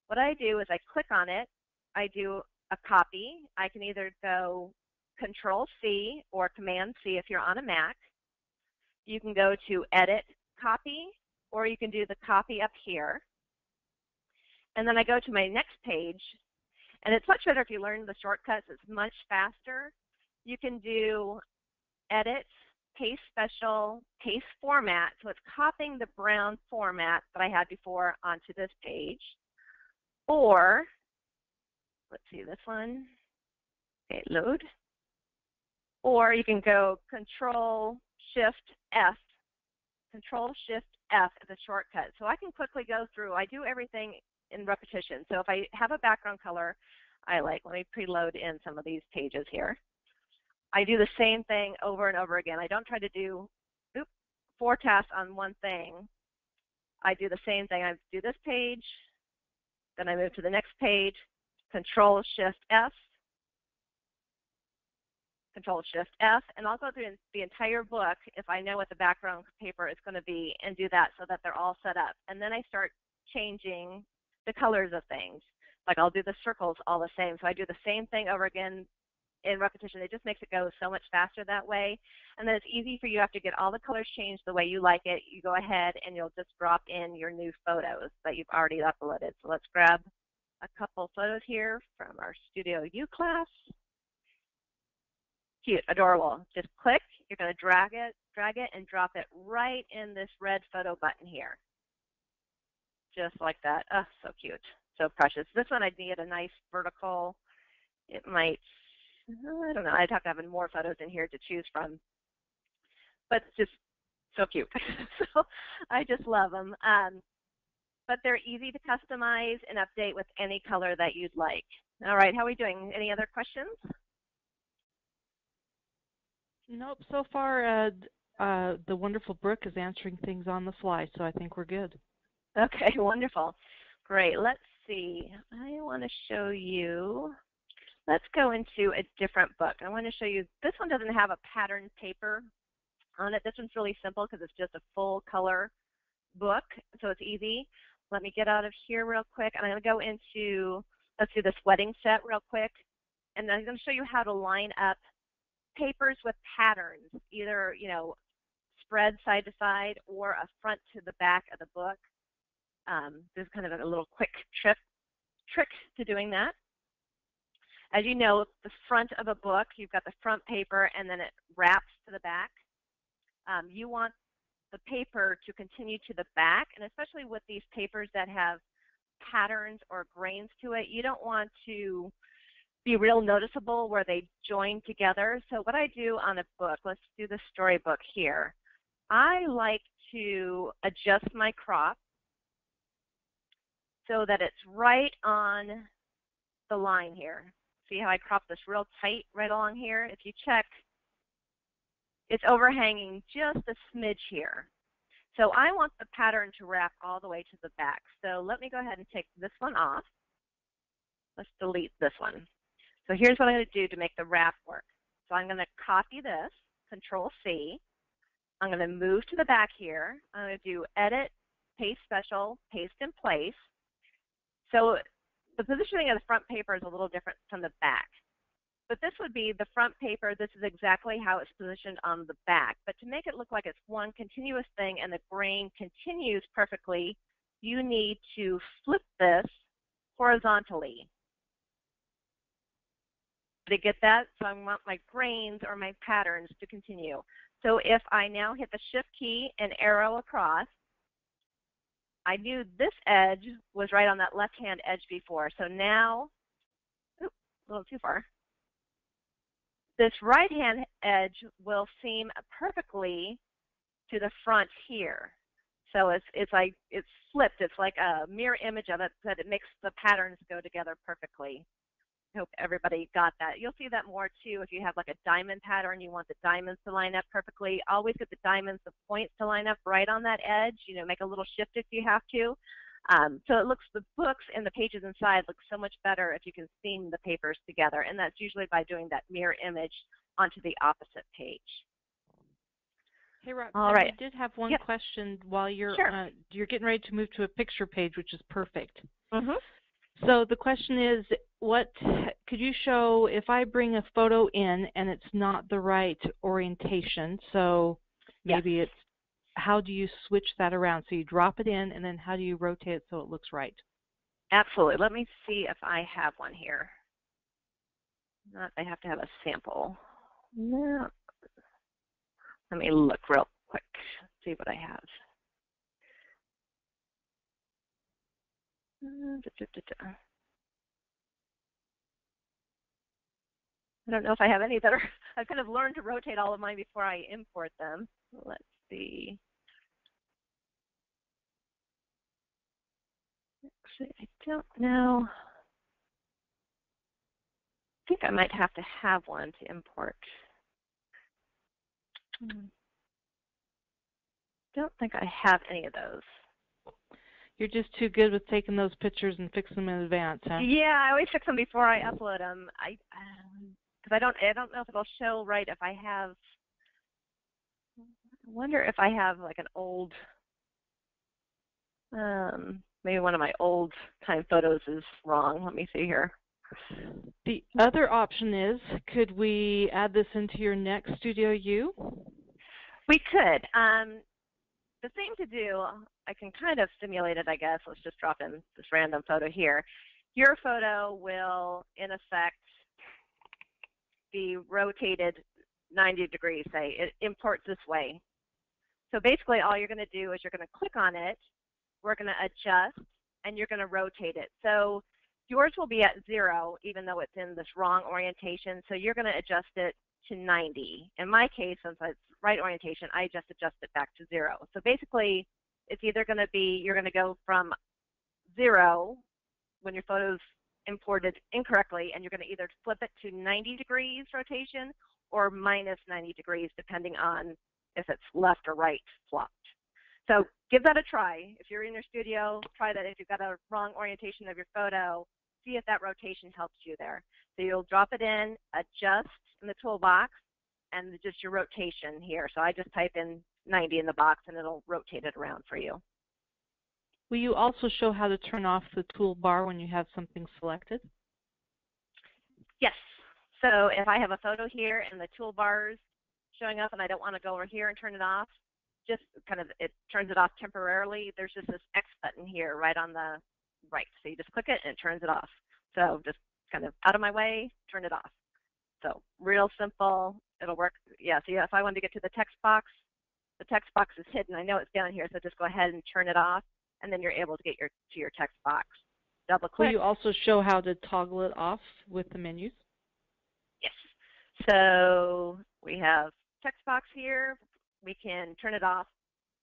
what I do is I click on it. I do a copy. I can either go Control-C or Command-C if you're on a Mac. You can go to Edit, Copy, or you can do the copy up here. And then I go to my next page, and it's much better if you learn the shortcuts. It's much faster. You can do Edit, Paste Special, Paste Format. So it's copying the brown format that I had before onto this page. Or, let's see this one. Okay, load. Or you can go Control-Shift-F. Control-Shift-F as a shortcut. So I can quickly go through. I do everything in repetition. So if I have a background color I like, let me preload in some of these pages here. I do the same thing over and over again. I don't try to do 4 tasks on one thing. I do the same thing. I do this page, then I move to the next page, Control-Shift-F, Control-Shift-F, and I'll go through the entire book if I know what the background paper is going to be and do that so that they're all set up. And then I start changing the colors of things. Like I'll do the circles all the same. So I do the same thing over again in repetition. It just makes it go so much faster that way. And then it's easy for you after you get all the colors changed the way you like it. You go ahead and you'll just drop in your new photos that you've already uploaded. So let's grab a couple photos here from our Studio U class. Cute, adorable. Just click. You're going to drag it, and drop it right in this red photo button here. Just like that. Oh, so cute. So precious. This one I'd need a nice vertical. It might, I don't know, I'd have to have more photos in here to choose from. But it's just so cute. So I just love them. But they're easy to customize and update with any color that you'd like. All right, how are we doing? Any other questions? Nope. So far, the wonderful Brooke is answering things on the fly, so I think we're good. Okay, wonderful. Great. Let's see. I want to show you. Let's go into a different book. I want to show you. This one doesn't have a pattern paper on it. This one's really simple because it's just a full color book, so it's easy. Let me get out of here real quick, and I'm going to go into, let's do this wedding set real quick. and I'm going to show you how to line up papers with patterns, either, you know, spread side to side or a front to the back of the book. There's kind of a little quick trick to doing that. As you know, the front of a book, you've got the front paper and then it wraps to the back. You want the paper to continue to the back, and especially with these papers that have patterns or grains to it, you don't want to be real noticeable where they join together. So what I do on a book, let's do the storybook here. I like to adjust my crop so that it's right on the line here. See how I crop this real tight right along here? If you check, it's overhanging just a smidge here. So I want the pattern to wrap all the way to the back. So let me go ahead and take this one off. Let's delete this one. So here's what I'm going to do to make the wrap work. So I'm going to copy this, Control C. I'm going to move to the back here. I'm going to do Edit, Paste Special, Paste in Place. So the positioning of the front paper is a little different from the back. But this would be the front paper. This is exactly how it's positioned on the back. But to make it look like it's one continuous thing and the grain continues perfectly, you need to flip this horizontally. Did you get that? So I want my grains or my patterns to continue. So if I now hit the Shift key and arrow across, I knew this edge was right on that left-hand edge before. So now, oops, a little too far. This right-hand edge will seam perfectly to the front here. So it's like it's flipped. It's like a mirror image of it, that it makes the patterns go together perfectly. I hope everybody got that. You'll see that more too if you have like a diamond pattern. You want the diamonds to line up perfectly. Always get the diamonds, the points to line up right on that edge. You know, make a little shift if you have to. So it looks, the books and the pages inside look so much better if you can seam the papers together, and that's usually by doing that mirror image onto the opposite page. Hey, Roxanne, all right. I did have one question while you're Sure. You're getting ready to move to a picture page, which is perfect. Mm-hmm. So the question is, what could you show if I bring a photo in and it's not the right orientation? So maybe it's, how do you switch that around? So you drop it in, and then how do you rotate it so it looks right? Absolutely. Let me see if I have one here. I have to have a sample. No. Let me look real quick, see what I have. I don't know if I have any that are, I've kind of learned to rotate all of mine before I import them. Let's see. Actually, I don't know. I think I might have to have one to import. Don't think I have any of those. You're just too good with taking those pictures and fixing them in advance, huh? Yeah, I always fix them before I upload them. Because I don't know if it'll show right if I have. I wonder if I have like an old, maybe one of my old time photos is wrong. Let me see here. The other option is, could we add this into your next Studio U? We could. The thing to do, I can kind of simulate it, I guess. Let's just drop in this random photo here. Your photo will, in effect, be rotated 90 degrees, say. It imports this way. So basically, all you're going to do is you're going to click on it, we're going to adjust, and you're going to rotate it. So yours will be at 0, even though it's in this wrong orientation. So you're going to adjust it to 90. In my case, since it's right orientation, I just adjust it back to 0. So basically, it's either going to be, you're going to go from 0 when your photo's imported incorrectly, and you're going to either flip it to 90 degrees rotation or minus 90 degrees, depending on if it's left or right flopped. So give that a try. If you're in your studio, try that. If you've got a wrong orientation of your photo, see if that rotation helps you there. So you'll drop it in, adjust in the toolbox, and just your rotation here. So I just type in 90 in the box, and it'll rotate it around for you. Will you also show how to turn off the toolbar when you have something selected? Yes. So if I have a photo here and the toolbar's showing up and I don't want to go over here and turn it off, just kind of, it turns it off temporarily. There's just this X button here right on the right. So you just click it and it turns it off. So just kind of out of my way, turn it off. So real simple, it'll work. Yeah, so yeah, if I wanted to get to the text box, the text box is hidden. I know it's down here, so just go ahead and turn it off, and then you're able to get to your text box. Double click. Will you also show how to toggle it off with the menus? Yes. So we have text box here. We can turn it off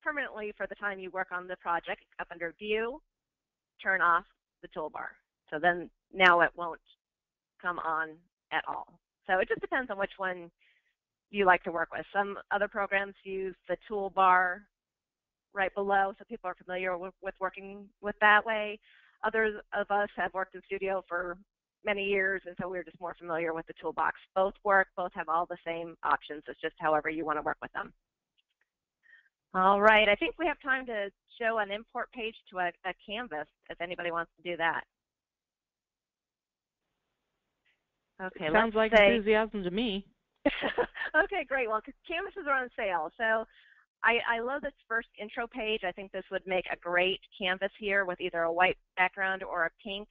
permanently for the time you work on the project. Up under View, turn off the toolbar. So then now it won't come on at all. So it just depends on which one you like to work with. Some other programs use the toolbar right below, so people are familiar with working with that way. Others of us have worked in Studio for many years, and so we're just more familiar with the toolbox. Both work, both have all the same options. It's just however you want to work with them. All right, I think we have time to show an import page to a canvas if anybody wants to do that. Okay, sounds like enthusiasm to me. Okay, great. Well, canvases are on sale. So I love this first intro page. I think this would make a great canvas here with either a white background or a pink.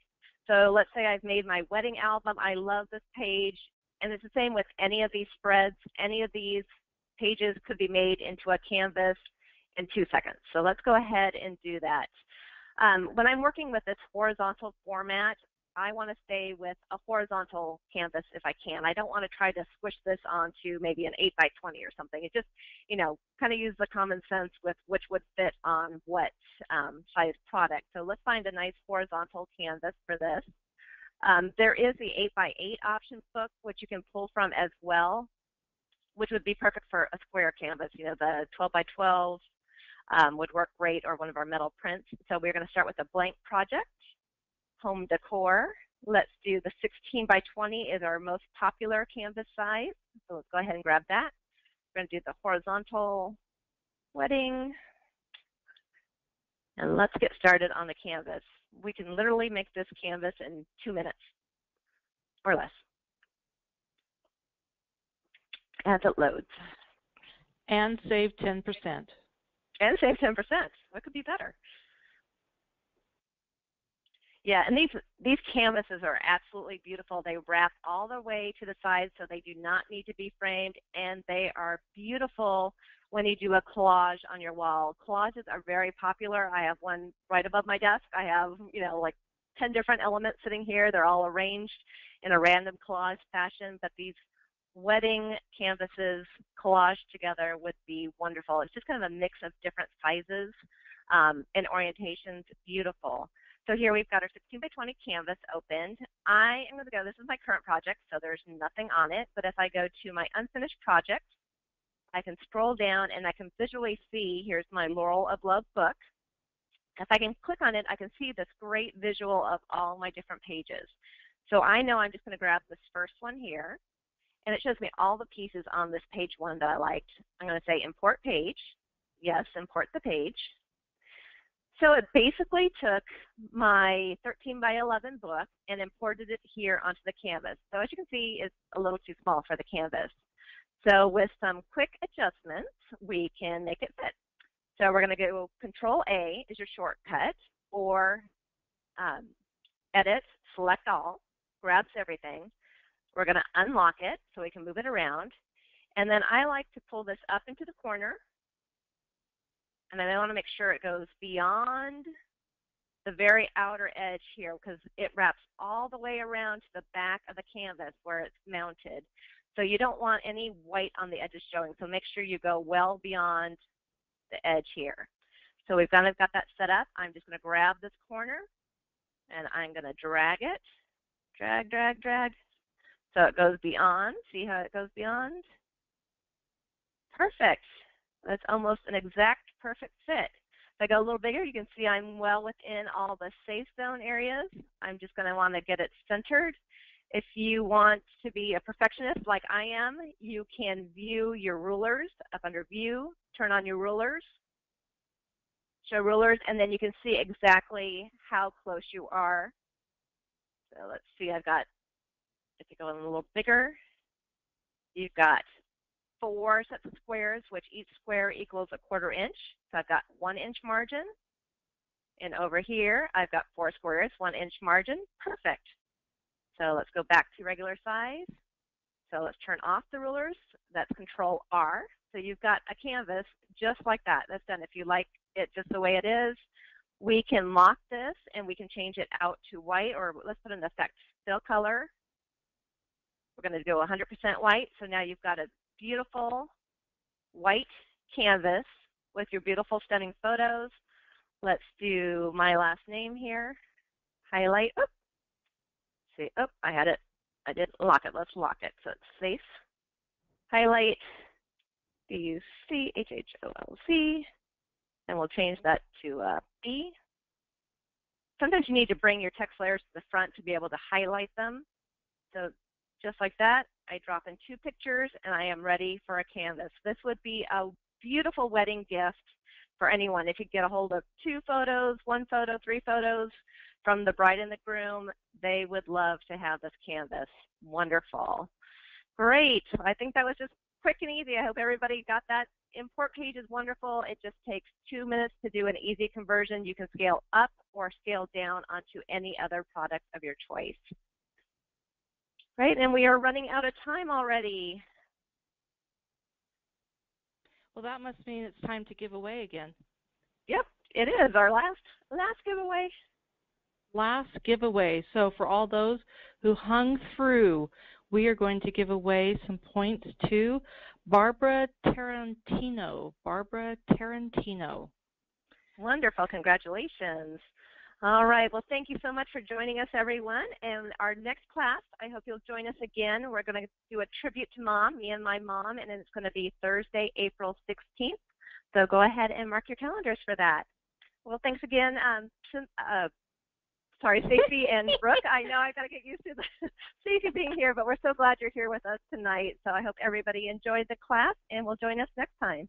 So let's say I've made my wedding album. I love this page. And it's the same with any of these spreads. Any of these pages could be made into a canvas in 2 seconds. So let's go ahead and do that. When I'm working with this horizontal format, I want to stay with a horizontal canvas if I can. I don't want to try to squish this onto maybe an 8 by 20 or something. It just, you know, kind of use the common sense with which would fit on what size product. So let's find a nice horizontal canvas for this. There is the 8 by 8 options book, which you can pull from as well, which would be perfect for a square canvas. You know, the 12 by 12 would work great, or one of our metal prints. So we're going to start with a blank project. Home decor. Let's do the 16 by 20 is our most popular canvas size. So let's go ahead and grab that. We're going to do the horizontal wedding. And let's get started on the canvas. We can literally make this canvas in 2 minutes or less as it loads. And save 10%. And save 10%. What could be better? Yeah, and these canvases are absolutely beautiful. They wrap all the way to the sides, so they do not need to be framed, and they are beautiful when you do a collage on your wall. Collages are very popular. I have one right above my desk. I have, you know, like 10 different elements sitting here. They're all arranged in a random collage fashion, but these wedding canvases collaged together would be wonderful. It's just kind of a mix of different sizes and orientations. Beautiful. So here we've got our 16 by 20 canvas opened. I am going to go, this is my current project, so there's nothing on it. But if I go to my unfinished project, I can scroll down and I can visually see, here's my Laurel of Love book. If I can click on it, I can see this great visual of all my different pages. So I know I'm just going to grab this first one here, and it shows me all the pieces on this page one that I liked. I'm going to say import page. Yes, import the page. So it basically took my 13 by 11 book and imported it here onto the canvas. So as you can see, it's a little too small for the canvas. So with some quick adjustments, we can make it fit. So we're going to go Control A is your shortcut, or Edit, select all, grabs everything. We're going to unlock it so we can move it around. And then I like to pull this up into the corner. And then I want to make sure it goes beyond the very outer edge here, because it wraps all the way around to the back of the canvas where it's mounted. So you don't want any white on the edges showing. So make sure you go well beyond the edge here. So we've kind of got that set up. I'm just going to grab this corner and I'm going to drag it. Drag, drag, drag. So it goes beyond. See how it goes beyond? Perfect. That's almost an exact perfect fit. If I go a little bigger, you can see I'm well within all the safe zone areas. I'm just going to want to get it centered. If you want to be a perfectionist like I am, you can view your rulers. Up under View, turn on your rulers, show rulers, and then you can see exactly how close you are. So let's see, I've got if you go in a little bigger, you've got 4 sets of squares, which each square equals a 1/4 inch. So I've got 1 inch margin. And over here, I've got 4 squares, 1 inch margin. Perfect. So let's go back to regular size. So let's turn off the rulers. That's Control R. So you've got a canvas just like that. That's done. If you like it just the way it is, we can lock this and we can change it out to white, or let's put an effect fill color. We're going to go 100% white. So now you've got a beautiful white canvas with your beautiful, stunning photos. Let's do my last name here. Highlight. Oop. See, oh, I had it. I didn't lock it. Let's lock it so it's safe. Highlight. B-U-C-H-H-O-L-Z. And we'll change that to B. Sometimes you need to bring your text layers to the front to be able to highlight them. So just like that, I drop in 2 pictures and I am ready for a canvas. This would be a beautiful wedding gift for anyone. If you get a hold of 2 photos, 1 photo, 3 photos from the bride and the groom, they would love to have this canvas. Wonderful. Great. I think that was just quick and easy. I hope everybody got that. Import page is wonderful. It just takes 2 minutes to do an easy conversion. You can scale up or scale down onto any other product of your choice. Right, and we are running out of time already. Well, that must mean it's time to give away again. Yep, it is our last giveaway. Last giveaway. So for all those who hung through, we are going to give away some points to Barbara Tarantino. Barbara Tarantino. Wonderful. Congratulations. All right. Well, thank you so much for joining us, everyone. And our next class, I hope you'll join us again. We're going to do a tribute to Mom, me and my mom, and it's going to be Thursday, April 16th. So go ahead and mark your calendars for that. Well, thanks again, Stacey and Brooke. I know I've got to get used to Stacey being here, but we're so glad you're here with us tonight. So I hope everybody enjoyed the class and will join us next time.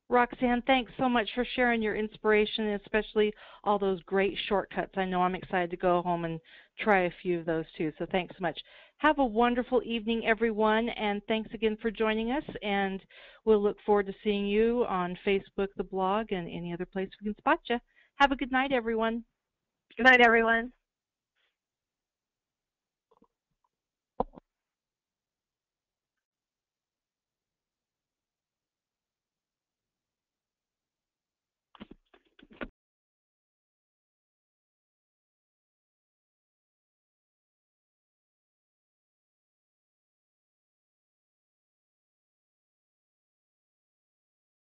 Roxanne, thanks so much for sharing your inspiration, especially all those great shortcuts. I know I'm excited to go home and try a few of those too, so thanks so much. Have a wonderful evening, everyone, and thanks again for joining us, and we'll look forward to seeing you on Facebook, the blog, and any other place we can spot you. Have a good night, everyone. Good night, everyone.